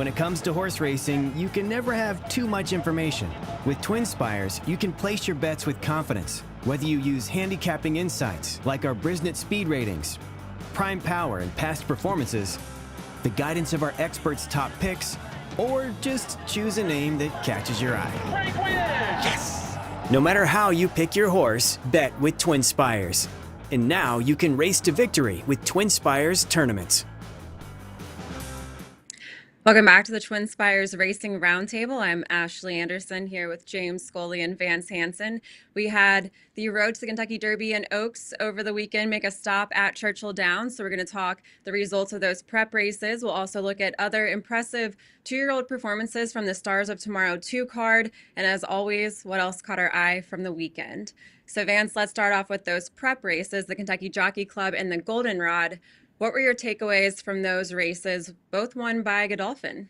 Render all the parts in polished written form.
When it comes to horse racing, you can never have too much information. With TwinSpires, you can place your bets with confidence, whether you use handicapping insights like our Brisnet speed ratings, prime power and past performances, the guidance of our experts' top picks, or just choose a name that catches your eye. Yes! No matter how you pick your horse, bet with TwinSpires. And now you can race to victory with TwinSpires tournaments. Welcome back to the TwinSpires Racing Roundtable. I'm Ashley Anderson here with James Scully and Vance Hanson. We had the Road to the Kentucky Derby and Oaks over the weekend make a stop at Churchill Downs. So we're going to talk the results of those prep races. We'll also look at other impressive two-year-old performances from the Stars of Tomorrow 2 card. And as always, what else caught our eye from the weekend? So Vance, let's start off with those prep races, the Kentucky Jockey Club and the Goldenrod. What were your takeaways from those races, both won by Godolphin?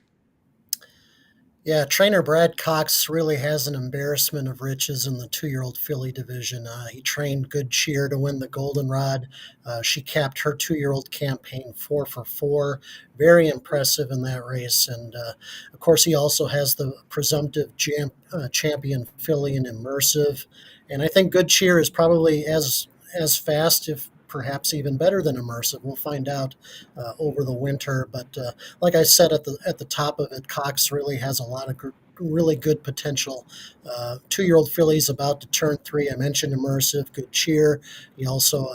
Yeah, trainer Brad Cox really has an embarrassment of riches in the two-year-old filly division. He trained Good Cheer to win the Goldenrod. She capped her two-year-old campaign 4 for 4. Very impressive in that race. And, of course, he also has the presumptive champion filly in Immersive. And I think Good Cheer is probably as fast, if perhaps even better than Immersive. We'll find out over the winter. But like I said at the top of it, Cox really has a lot of really good potential. Two-year-old filly's about to turn 3. I mentioned Immersive, Good Cheer. He also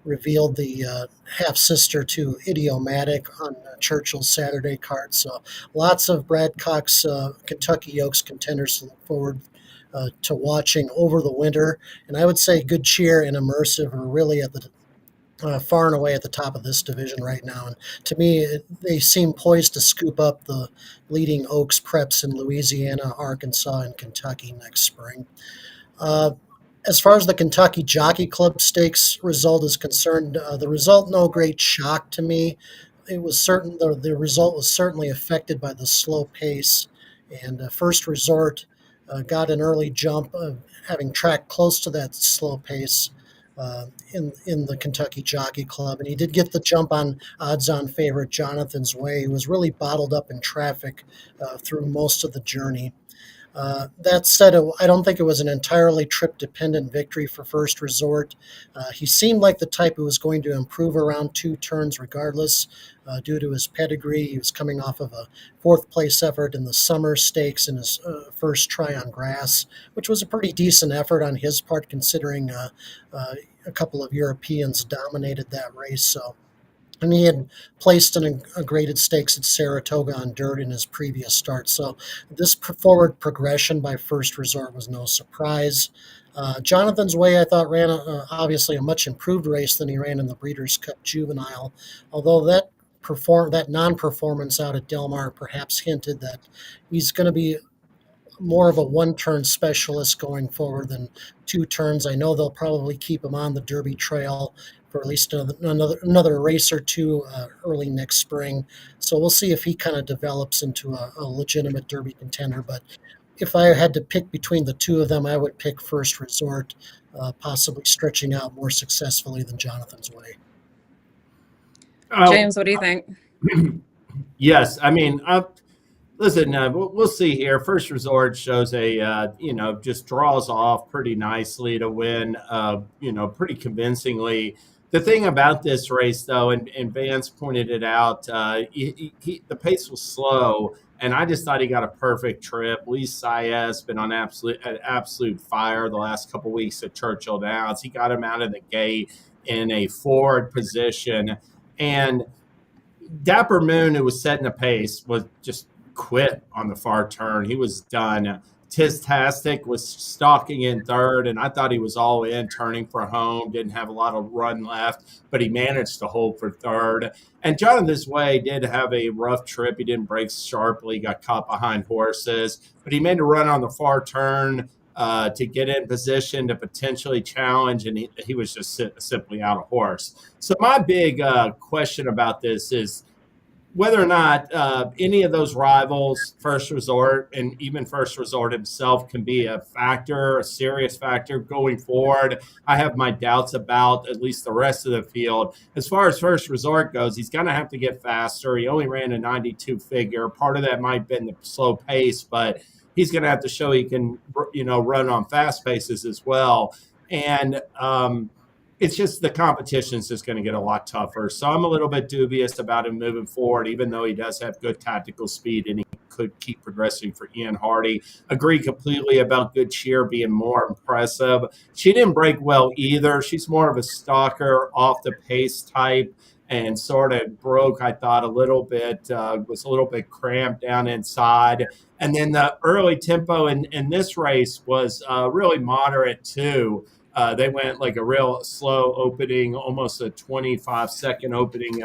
revealed the half-sister to Idiomatic on Churchill's Saturday card. So lots of Brad Cox Kentucky Oaks contenders to look forward to watching over the winter. And I would say Good Cheer and Immersive are really at the far and away at the top of this division right now. And to me, they seem poised to scoop up the leading Oaks preps in Louisiana, Arkansas, and Kentucky next spring. As far as the Kentucky Jockey Club Stakes result is concerned, the result no great shock to me. It was certain the result was certainly affected by the slow pace, and First Resort got an early jump, having tracked close to that slow pace in the Kentucky Jockey Club. And he did get the jump on odds-on favorite Jonathan's Way. He was really bottled up in traffic through most of the journey. That said, I don't think it was an entirely trip-dependent victory for First Resort. He seemed like the type who was going to improve around 2 turns regardless due to his pedigree. He was coming off of a 4th-place effort in the Summer Stakes in his first try on grass, which was a pretty decent effort on his part considering a couple of Europeans dominated that race. So. And he had placed in a graded stakes at Saratoga on dirt in his previous start. So this forward progression by First Resort was no surprise. Jonathan's Way, I thought, ran obviously a much improved race than he ran in the Breeders' Cup Juvenile, although that non-performance out at Del Mar perhaps hinted that he's going to be more of a one-turn specialist going forward than 2 turns. I know they'll probably keep him on the Derby trail for at least another race or 2 early next spring. So we'll see if he kind of develops into a legitimate Derby contender. But if I had to pick between the 2 of them, I would pick First Resort, possibly stretching out more successfully than Jonathan's Way. James, what do you think? Yes, I mean, listen, we'll see here. First Resort shows just draws off pretty nicely to win, pretty convincingly. The thing about this race, though, and Vance pointed it out, the pace was slow, and I just thought he got a perfect trip. Lee Saez been on absolute fire the last couple weeks at Churchill Downs. He got him out of the gate in a forward position, and Dapper Moon, who was setting the pace, was just quit on the far turn. He was done. Tistastic was stalking in third, and I thought he was all in, turning for home, didn't have a lot of run left, but he managed to hold for third. And Jonathan's Way did have a rough trip. He didn't break sharply, got caught behind horses, but he made a run on the far turn to get in position to potentially challenge, and he was just simply out of horse. So my big question about this is, whether or not any of those rivals, First Resort and even First Resort himself, can be a factor, a serious factor going forward, I have my doubts about at least the rest of the field. As far as First Resort goes, he's going to have to get faster. He only ran a 92 figure. Part of that might have been the slow pace, but he's going to have to show he can, run on fast paces as well. And it's just the competition is just going to get a lot tougher. So I'm a little bit dubious about him moving forward, even though he does have good tactical speed and he could keep progressing for Ian Hardy. Agree completely about Good Cheer being more impressive. She didn't break well either. She's more of a stalker, off the pace type, and sort of broke, I thought, a little bit, was a little bit cramped down inside. And then the early tempo in this race was really moderate too. They went like a real slow opening, almost a 25-second opening,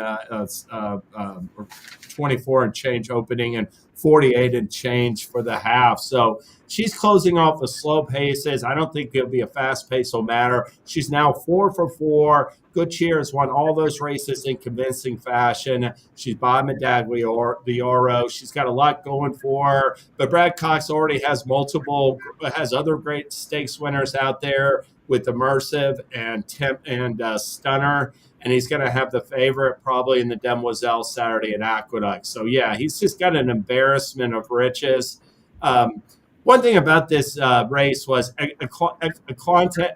24 and change opening, and 48 and change for the half. So she's closing off the slow paces. I don't think it'll be a fast pace will matter. She's now 4 for 4. Good Cheer has won all those races in convincing fashion. She's by Medagliaro. She's got a lot going for her. But Brad Cox already has other great stakes winners out there with Immersive and Stunner. And he's going to have the favorite probably in the Demoiselle Saturday at Aqueduct. So, yeah, he's just got an embarrassment of riches. One thing about this race was Eclatante,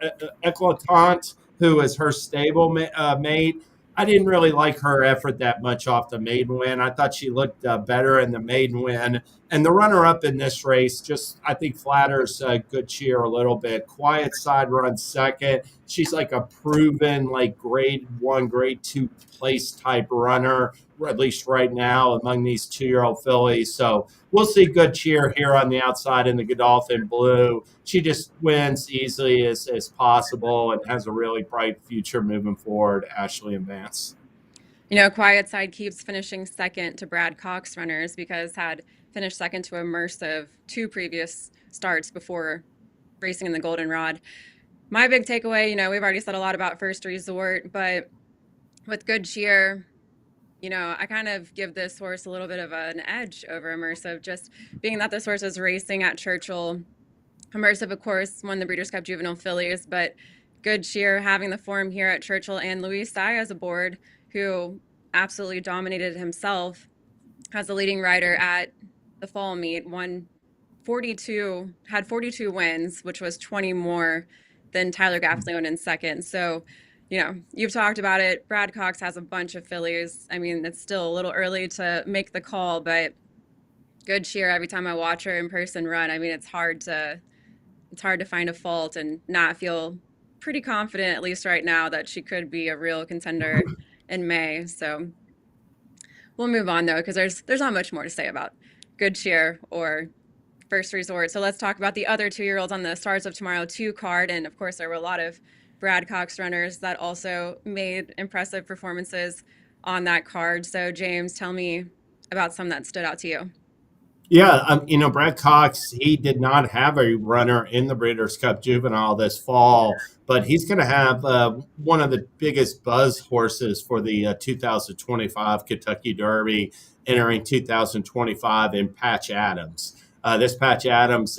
who is her stable mate. I didn't really like her effort that much off the maiden win. I thought she looked better in the maiden win. And the runner-up in this race just, I think, flatters Good Cheer a little bit. Quiet Side runs second. She's like a proven, like, grade 1, grade 2 place type runner, at least right now, among these 2-year-old fillies. So we'll see Good Cheer here on the outside in the Godolphin Blue. She just wins easily as possible and has a really bright future moving forward, Ashley and Vance. Quiet Side keeps finishing second to Brad Cox runners because had finished second to Immersive 2 previous starts before racing in the Goldenrod. My big takeaway, we've already said a lot about First Resort, but with Good Cheer, I kind of give this horse a little bit of an edge over Immersive, just being that this horse is racing at Churchill. Immersive, of course, won the Breeders' Cup Juvenile Fillies, but Good Cheer having the form here at Churchill, and Luis Saez aboard, who absolutely dominated himself as a leading rider at the fall meet, had 42 wins, which was 20 more than Tyler Gaffleon in second. So, you've talked about it. Brad Cox has a bunch of fillies. I mean, it's still a little early to make the call, but Good Cheer, every time I watch her in person run, I mean, it's hard to find a fault and not feel pretty confident, at least right now, that she could be a real contender in May. So we'll move on though, because there's not much more to say about Good Cheer or First Resort. So let's talk about the other 2-year-olds on the Stars of Tomorrow 2 card. And of course, there were a lot of Brad Cox runners that also made impressive performances on that card. So James, tell me about some that stood out to you. Yeah, Brad Cox, he did not have a runner in the Breeders' Cup Juvenile this fall, but he's going to have one of the biggest buzz horses for the 2025 Kentucky Derby entering 2025 in Patch Adams. This Patch Adams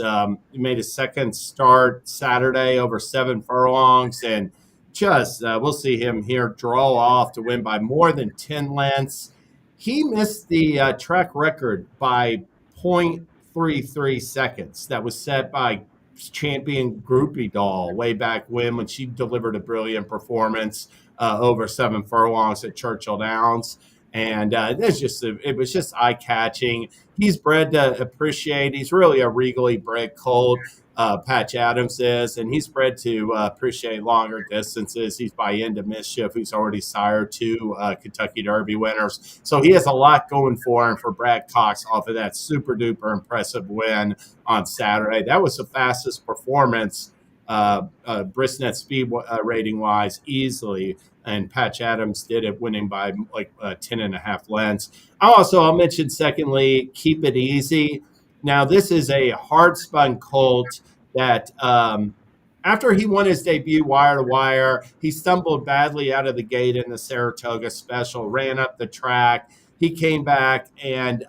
made his second start Saturday over 7 furlongs, and just we'll see him here draw off to win by more than 10 lengths. He missed the track record by 0.33 seconds that was set by champion Groupie Doll way back when she delivered a brilliant performance over 7 furlongs at Churchill Downs. And it was just eye-catching. He's bred to appreciate. He's really a regally bred colt, Patch Adams is, and he's bred to appreciate longer distances. He's by End of Mischief, who's already sired 2 Kentucky Derby winners. So he has a lot going for him for Brad Cox off of that super-duper impressive win on Saturday. That was the fastest performance, Brisnet speed rating-wise, easily. And Patch Adams did it, winning by like 10.5 lengths. I'll mention, secondly, Keep It Easy. Now, this is a hard-spun colt that after he won his debut wire to wire, he stumbled badly out of the gate in the Saratoga Special, ran up the track. he came back and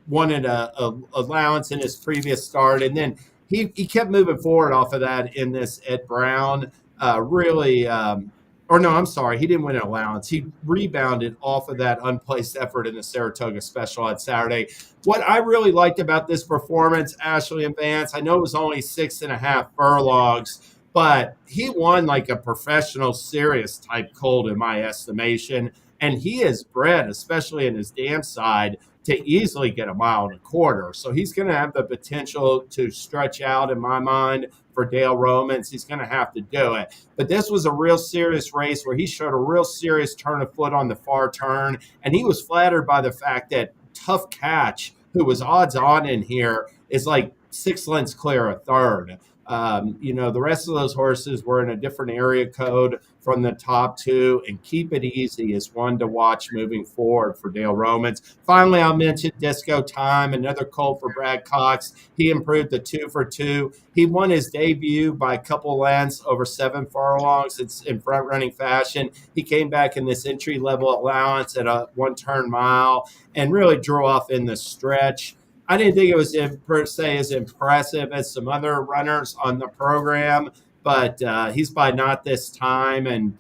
wanted a allowance in his previous start, and then he kept moving forward off of that in this Ed Brown. Really, or no, I'm sorry, he didn't win an allowance. He rebounded off of that unplaced effort in the Saratoga Special on Saturday. What I really liked about this performance, Ashley and Vance, I know it was only 6.5 furlongs, but he won like a professional, serious type colt in my estimation. And he is bred, especially in his dam side, to easily get 1.25 miles. So he's going to have the potential to stretch out, in my mind, for Dale Romans. He's going to have to do it. But this was a real serious race where he showed a real serious turn of foot on the far turn. And he was flattered by the fact that Tough Catch, who was odds on in here, is like 6 lengths clear a third. The rest of those horses were in a different area code from the top two, and Keep It Easy is one to watch moving forward for Dale Romans. Finally, I'll mention Disco Time, another colt for Brad Cox. He improved to 2 for 2. He won his debut by a couple lengths over 7 furlongs. It's in front running fashion. He came back in this entry level allowance at a 1 turn mile and really drew off in the stretch. I didn't think it was per se as impressive as some other runners on the program, but he's by not this time and,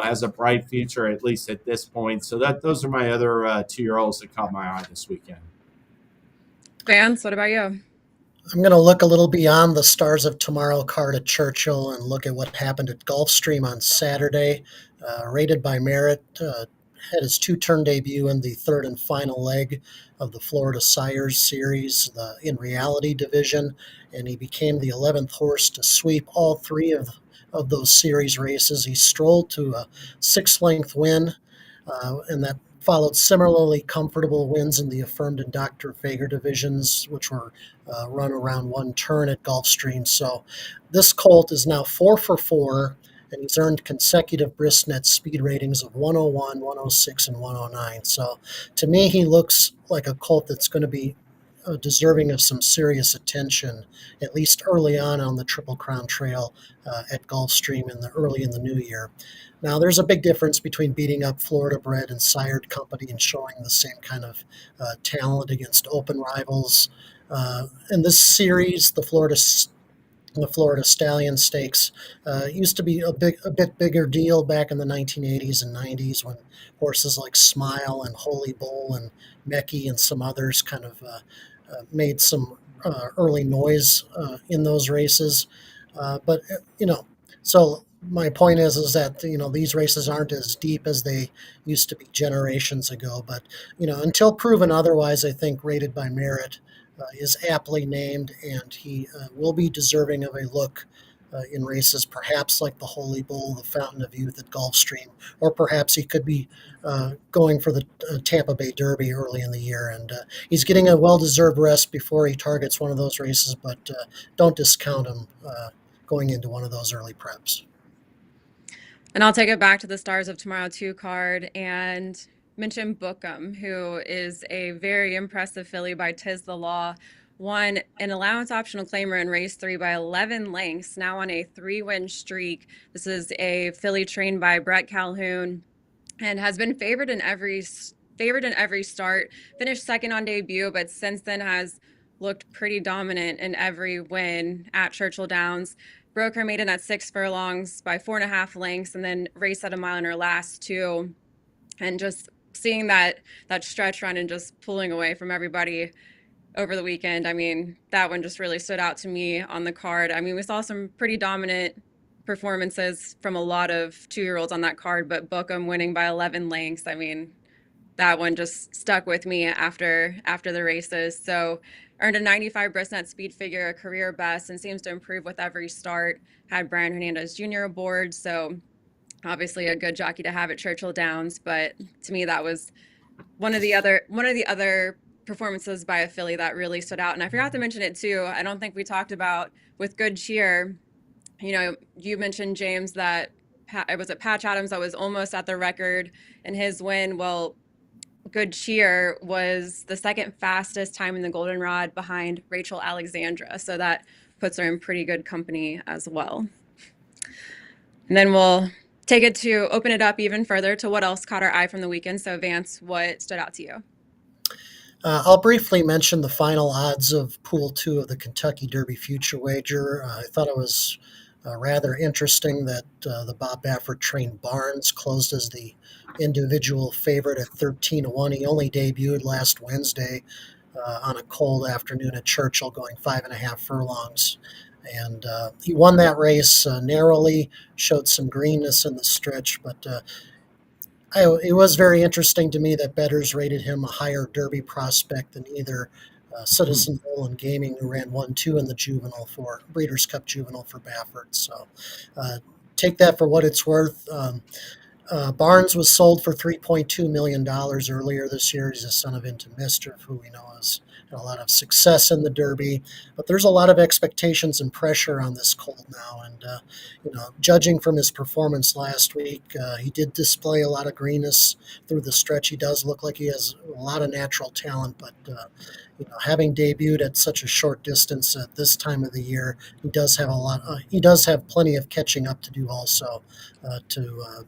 has a bright future, at least at this point. So those are my other 2-year-olds that caught my eye this weekend. Vance, what about you? I'm going to look a little beyond the Stars of Tomorrow card at Churchill and look at what happened at Gulfstream on Saturday. Rated by Merit, had his 2-turn debut in the third and final leg of the Florida Sires Series, the In Reality division, and he became the 11th horse to sweep all 3 of those series races. He strolled to a 6-length win, and that followed similarly comfortable wins in the Affirmed and Dr. Fager divisions, which were run around 1 turn at Gulfstream. So this colt is now 4 for 4, and he's earned consecutive Brisnet speed ratings of 101, 106, and 109. So to me, he looks like a colt that's going to be deserving of some serious attention, at least early on the Triple Crown Trail at Gulfstream early in the new year. Now, there's a big difference between beating up Florida bred and sired company and showing the same kind of talent against open rivals. In this series, the Florida Stallion Stakes used to be a bit bigger deal back in the 1980s and 90s when horses like Smile and Holy Bull and Mecky and some others kind of made some early noise in those races. So my point is that, these races aren't as deep as they used to be generations ago. But, until proven otherwise, I think Rated by Merit is aptly named, and he will be deserving of a look in races perhaps like the Holy Bull, the Fountain of Youth at Gulfstream, or perhaps he could be going for the Tampa Bay Derby early in the year. And he's getting a well-deserved rest before he targets one of those races, but don't discount him going into one of those early preps. And I'll take it back to the Stars of Tomorrow 2 card and mention Bookham, who is a very impressive filly by Tiz the Law. Won an allowance optional claimer in race 3 by 11 lengths, now on a 3-win streak. This is a filly trained by Brett Calhoun and has been favored in every start. Finished second on debut, but since then has looked pretty dominant in every win at Churchill Downs. Broke her maiden at 6 furlongs by 4.5 lengths, and then raced at a mile in her last 2. And just seeing that stretch run and just pulling away from everybody over the weekend, I mean, that one just really stood out to me on the card. I mean, we saw some pretty dominant performances from a lot of 2-year-olds on that card, but Bookham winning by 11 lengths, I mean, that one just stuck with me after the races. So earned a 95 Brisnet speed figure, a career best, and seems to improve with every start. Had Brian Hernandez Jr. aboard, so obviously a good jockey to have at Churchill Downs. But to me, that was one of the other performances by a filly that really stood out. And I forgot to mention it too. I don't think we talked about with Good Cheer. You mentioned, James, that it was Patch Adams that was almost at the record in his win. Well, Good Cheer was the second fastest time in the Goldenrod behind Rachel Alexandra. So that puts her in pretty good company as well. And then we'll take it to open it up even further to what else caught our eye from the weekend. So Vance, what stood out to you? I'll briefly mention the final odds of Pool 2 of the Kentucky Derby Future Wager. I thought it was rather interesting that the Bob Baffert trained Barnes closed as the individual favorite at 13-1. He only debuted last Wednesday on a cold afternoon at Churchill, going 5.5 furlongs. And he won that race narrowly, showed some greenness in the stretch, but it was very interesting to me that bettors rated him a higher Derby prospect than either Citizen Bull and Gaming, who ran 1-2 in the juvenile for Breeders' Cup Juvenile for Baffert. So take that for what it's worth. Barnes was sold for $3.2 million earlier this year. He's a son of Into Mischief, who we know has had a lot of success in the Derby. But there's a lot of expectations and pressure on this colt now. And, judging from his performance last week, he did display a lot of greenness through the stretch. He does look like he has a lot of natural talent, but having debuted at such a short distance at this time of the year, he does have he does have plenty of catching up to do also to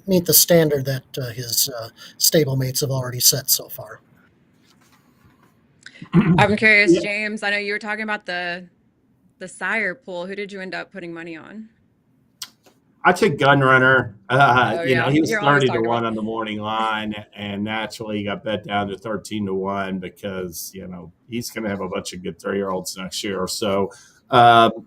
meet the standard that his stablemates have already set so far. I'm curious, Yeah. James. I know you were talking about the sire pool. Who did you end up putting money on? I took Gunrunner. Yeah, He was you're always 30 to talking 1 about. on the morning line, and naturally he got bet down to 13 to 1 because, he's going to have a bunch of good 3-year-olds next year. So,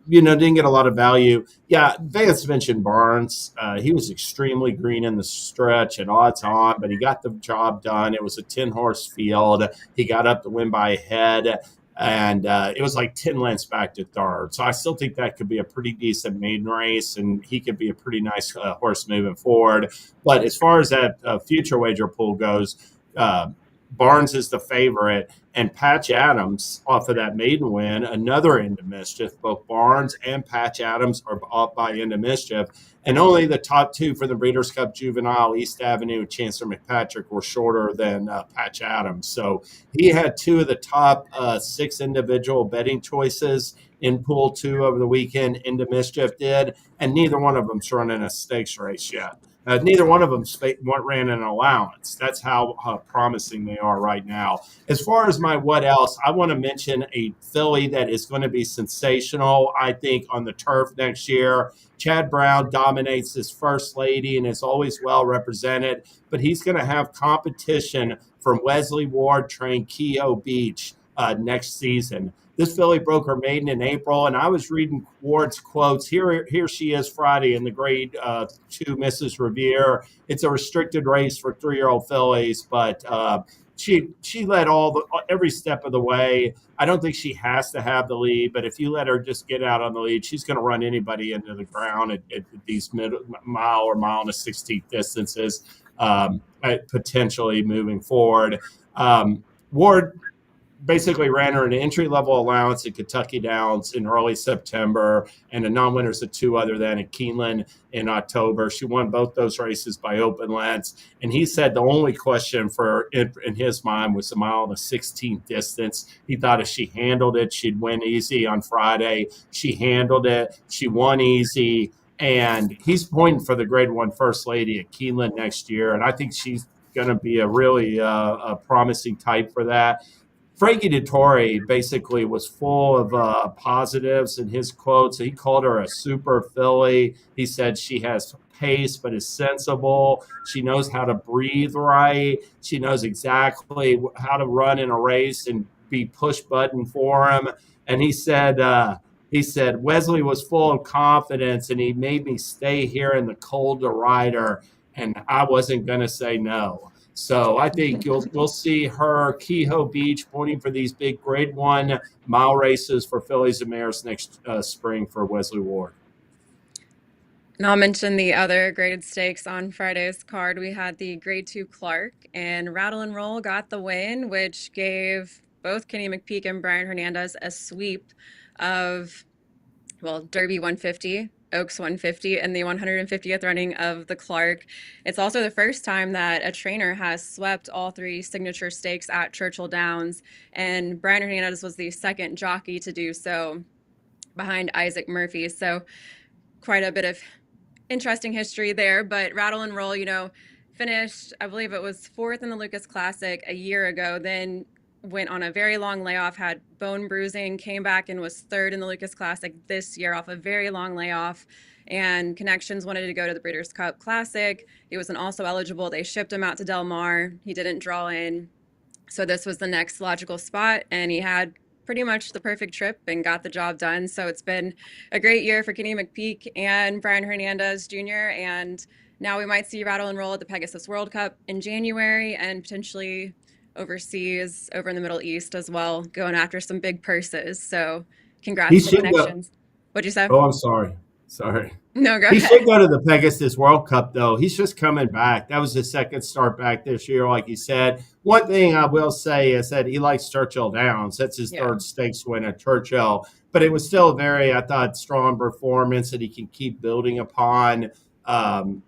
didn't get a lot of value. Yeah, Vance mentioned Barnes. He was extremely green in the stretch and odds on, but he got the job done. It was a 10-horse field. He got up to win by a head. And it was like 10 lengths back to third. So I still think that could be a pretty decent maiden race, and he could be a pretty nice horse moving forward. But as far as that future wager pool goes, Barnes is the favorite, and Patch Adams off of that maiden win, another Into Mischief. Both Barnes and Patch Adams are off by Into Mischief, and only the top two for the Breeders' Cup Juvenile, East Avenue and Chancellor McPatrick, were shorter than Patch Adams. So he had two of the top 6 individual betting choices in Pool 2 over the weekend. Into Mischief did, and neither one of them's running a stakes race yet. Neither one of them ran an allowance. That's how promising they are right now. As far as my what else, I want to mention a filly that is going to be sensational, I think, on the turf next year. Chad Brown dominates his first lady and is always well represented, but he's going to have competition from Wesley Ward trained Keogh Beach next season. This filly broke her maiden in April, and I was reading Ward's quotes. Here she is Friday in the Grade 2 Mrs. Revere. It's a restricted race for 3-year-old fillies, but she led every step of the way. I don't think she has to have the lead, but if you let her just get out on the lead, she's going to run anybody into the ground at these mile or mile and a 16th distances, potentially moving forward. Ward basically ran her an entry-level allowance at Kentucky Downs in early September and a non-winners of 2 other than at Keeneland in October. She won both those races by open lengths. And he said the only question in his mind was a mile and a 16th distance. He thought if she handled it, she'd win easy on Friday. She handled it. She won easy. And he's pointing for the Grade 1 First Lady at Keeneland next year. And I think she's going to be a really a promising type for that. Frankie Dettori basically was full of positives in his quotes. He called her a super filly. He said she has pace but is sensible. She knows how to breathe right. She knows exactly how to run in a race and be push button for him. And he said Wesley was full of confidence, and he made me stay here in the cold to ride her, and I wasn't going to say no. So I think we'll see her Keogh Beach pointing for these big Grade 1 mile races for fillies and mares next spring for Wesley Ward. And I'll mention the other graded stakes on Friday's card. We had the Grade 2 Clark, and Rattle and Roll got the win, which gave both Kenny McPeak and Brian Hernandez a sweep of, Derby 150, Oaks 150, and the 150th running of the Clark. It's also the first time that a trainer has swept all 3 signature stakes at Churchill Downs, and Brian Hernandez was the second jockey to do so behind Isaac Murphy. So quite a bit of interesting history there, but Rattle and Roll, finished, I believe it was 4th in the Lucas Classic a year ago, then went on a very long layoff, had bone bruising, came back and was 3rd in the Lucas Classic this year off a very long layoff. And Connections wanted to go to the Breeders' Cup Classic. He wasn't also eligible. They shipped him out to Del Mar. He didn't draw in. So this was the next logical spot, and he had pretty much the perfect trip and got the job done. So it's been a great year for Kenny McPeak and Brian Hernandez Jr. And now we might see Rattle and Roll at the Pegasus World Cup in January and potentially overseas over in the Middle East as well, going after some big purses. So congrats to Connections. What'd you say? Oh, I'm sorry. No, go He ahead. should go to the Pegasus World Cup, though. He's just coming back. That was his second start back this year, like you said. One thing I will say is that he likes Churchill Downs. That's his third stakes win at Churchill. But it was still a very, I thought, strong performance that he can keep building upon. You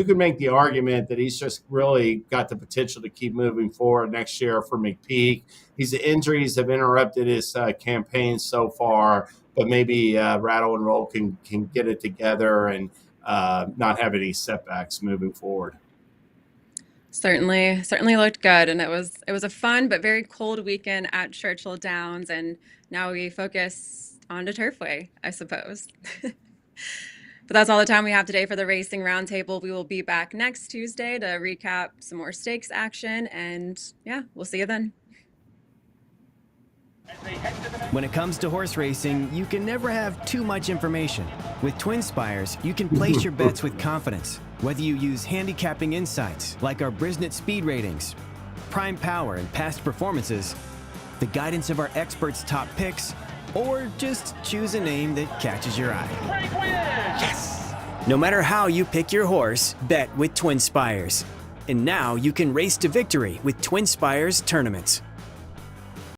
can make the argument that he's just really got the potential to keep moving forward next year for McPeak. His injuries have interrupted his campaign so far, but maybe Rattle and Roll can get it together and not have any setbacks moving forward. Certainly looked good, and it was a fun but very cold weekend at Churchill Downs, and now we focus on to Turfway, I suppose. But that's all the time we have today for the Racing Roundtable. We will be back next Tuesday to recap some more stakes action, and yeah, we'll see you then. When it comes to horse racing, you can never have too much information. With TwinSpires, you can place your bets with confidence. Whether you use handicapping insights like our Brisnet speed ratings, prime power and past performances, the guidance of our experts' top picks, or just choose a name that catches your eye. Yes! No matter how you pick your horse, bet with TwinSpires. And now you can race to victory with TwinSpires tournaments.